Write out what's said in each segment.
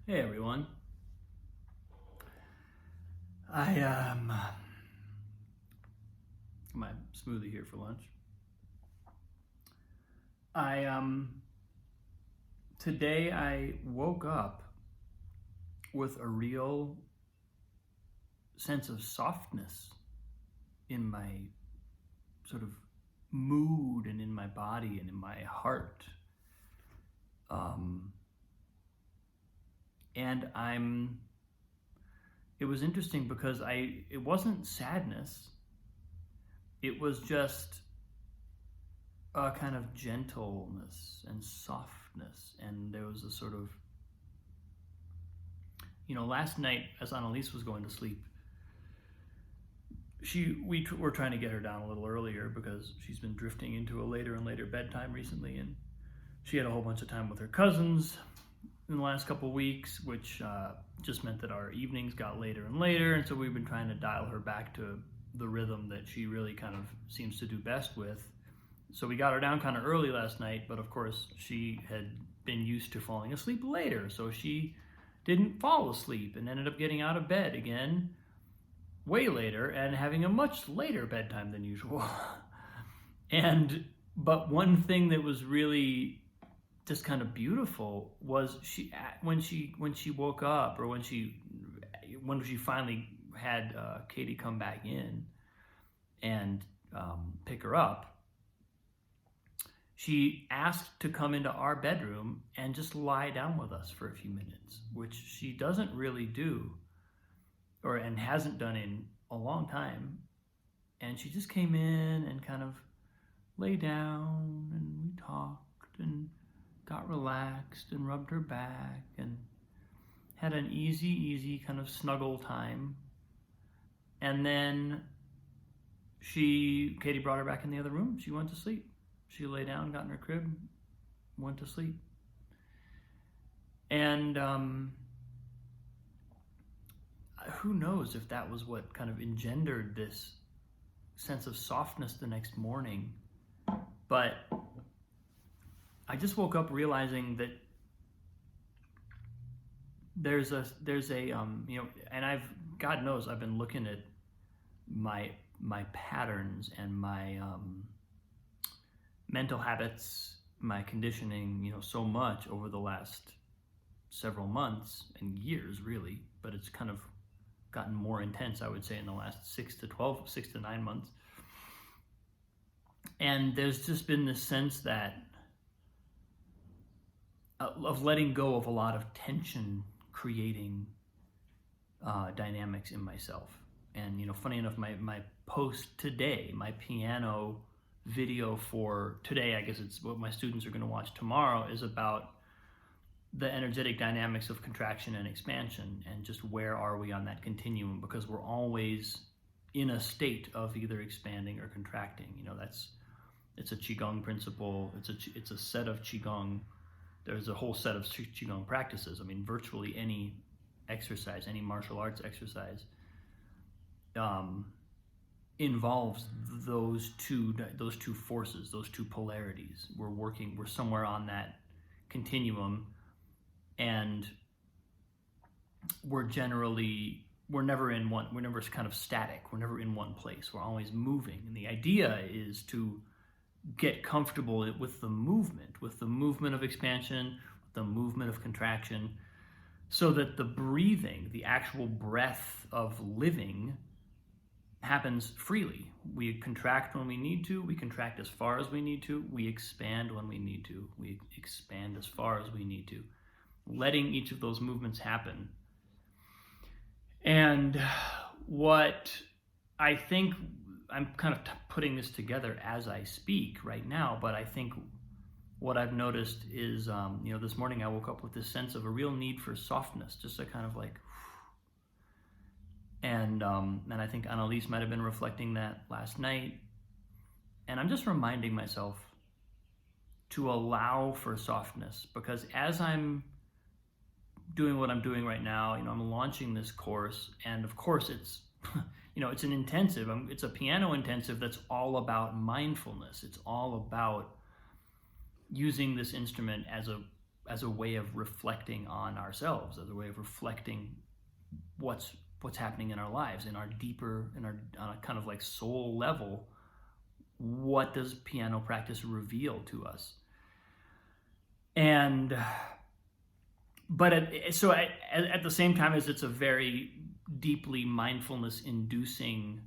Hey everyone. I my smoothie here for lunch. I today I woke up with a real sense of softness in my sort of mood and in my body and in my heart. Um and it was interesting because it wasn't sadness. It was just a kind of gentleness and softness, and there was a sort of, last night as Annalise was going to sleep, we were trying to get her down a little earlier because she's been drifting into a later and later bedtime recently, and she had a whole bunch of time with her cousins in the last couple of weeks, which just meant that our evenings got later and later, and so we've been trying to dial her back to the rhythm that she really kind of seems to do best with. So we got her down kind of early last night, but of course she had been used to falling asleep later, so she didn't fall asleep and ended up getting out of bed again way later and having a much later bedtime than usual. But one thing that was really just kind of beautiful was when she woke up, or when she finally had Katie come back in and pick her up, she asked to come into our bedroom and just lie down with us for a few minutes, which she doesn't really do, and hasn't done in a long time. And she just came in and kind of lay down, and we talked and got relaxed and rubbed her back and had an easy kind of snuggle time. And then Katie brought her back in the other room. She went to sleep. She lay down, got in her crib, went to sleep. And who knows if that was what kind of engendered this sense of softness the next morning. But I just woke up realizing that there's a and God knows I've been looking at my patterns and my mental habits, my conditioning, so much over the last several months and years, really. But it's kind of gotten more intense, I would say, in the last 6 to 9 months. And there's just been this sense that of letting go of a lot of tension creating dynamics in myself. And funny enough, my post today, my piano video for today, I guess it's what my students are going to watch tomorrow, is about the energetic dynamics of contraction and expansion, and just where are we on that continuum, because we're always in a state of either expanding or contracting. It's a Qigong principle. It's a set of Qigong. There's a whole set of Qigong practices. I mean, virtually any exercise, any martial arts exercise, involves those two forces, those two polarities. We're somewhere on that continuum, and we're never kind of static. We're never in one place. We're always moving. And the idea is to get comfortable with the movement of expansion, with the movement of contraction, so that the breathing, the actual breath of living, happens freely. We contract when we need to. We contract as far as we need to. We expand when we need to. We expand as far as we need to. Letting each of those movements happen. And what I think, I'm kind of putting this together as I speak right now, but I think what I've noticed is, this morning I woke up with this sense of a real need for softness, just a kind of like, and I think Annalise might have been reflecting that last night. And I'm just reminding myself to allow for softness, because as I'm doing what I'm doing right now, I'm launching this course, and of course it's, it's an intensive, it's a piano intensive that's all about mindfulness. It's all about using this instrument as a as a way of reflecting on ourselves, as a way of reflecting what's happening in our lives, in our deeper, on a kind of like soul level. What does piano practice reveal to us? And but at the same time as it's a very deeply mindfulness inducing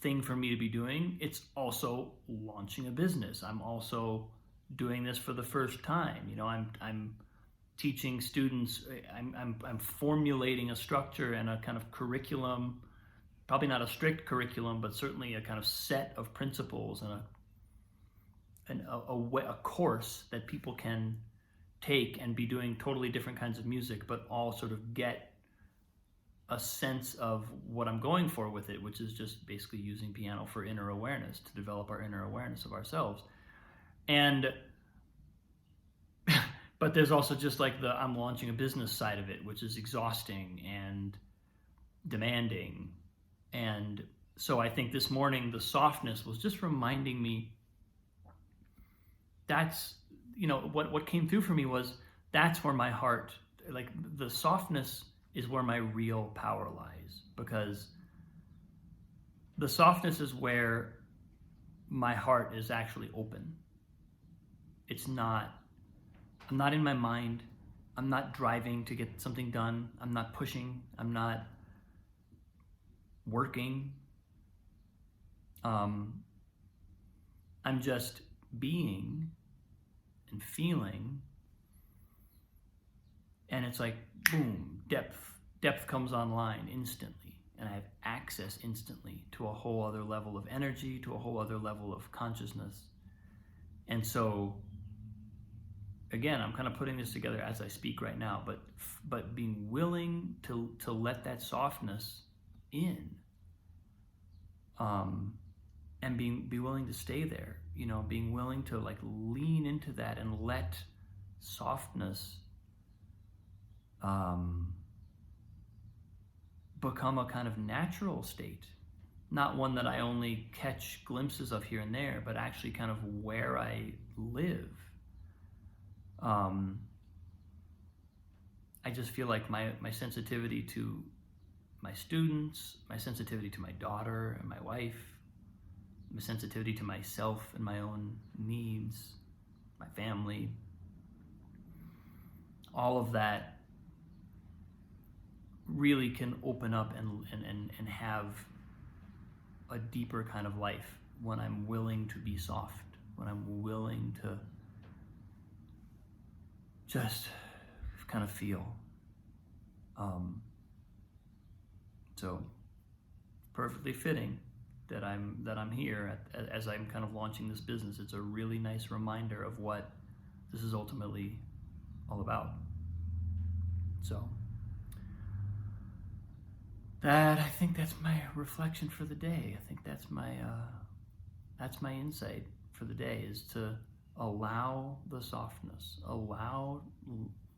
thing for me to be doing, it's also launching a business. I'm also doing this for the first time. I'm teaching students. I'm formulating a structure and a kind of curriculum, probably not a strict curriculum, but certainly a kind of set of principles and a course that people can take and be doing totally different kinds of music, but all sort of get a sense of what I'm going for with it, which is just basically using piano for inner awareness, to develop our inner awareness of ourselves. And but there's also just like I'm launching a business side of it, which is exhausting and demanding. And so I think this morning the softness was just reminding me that's, what came through for me was that's where my heart, like the softness is where my real power lies, because the softness is where my heart is actually open. I'm not in my mind. I'm not driving to get something done. I'm not pushing. I'm not working. I'm just being and feeling. And it's like, boom, depth comes online instantly. And I have access instantly to a whole other level of energy, to a whole other level of consciousness. And so, again, I'm kind of putting this together as I speak right now, but being willing to let that softness in, and be willing to stay there, being willing to like lean into that and let softness become a kind of natural state, not one that I only catch glimpses of here and there, but actually kind of where I live. I just feel like my sensitivity to my students, my sensitivity to my daughter and my wife, my sensitivity to myself and my own needs, my family, all of that really can open up and have a deeper kind of life when I'm willing to be soft, when I'm willing to just kind of feel. So perfectly fitting that I'm here as I'm kind of launching this business. It's a really nice reminder of what this is ultimately all about. So I think that's my reflection for the day. I think that's my insight for the day, is to allow the softness,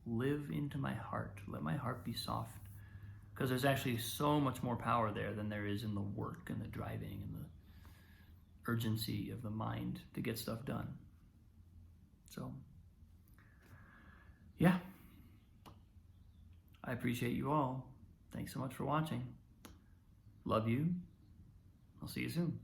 live into my heart, let my heart be soft, because there's actually so much more power there than there is in the work and the driving and the urgency of the mind to get stuff done. So, yeah, I appreciate you all. Thanks so much for watching. Love you. I'll see you soon.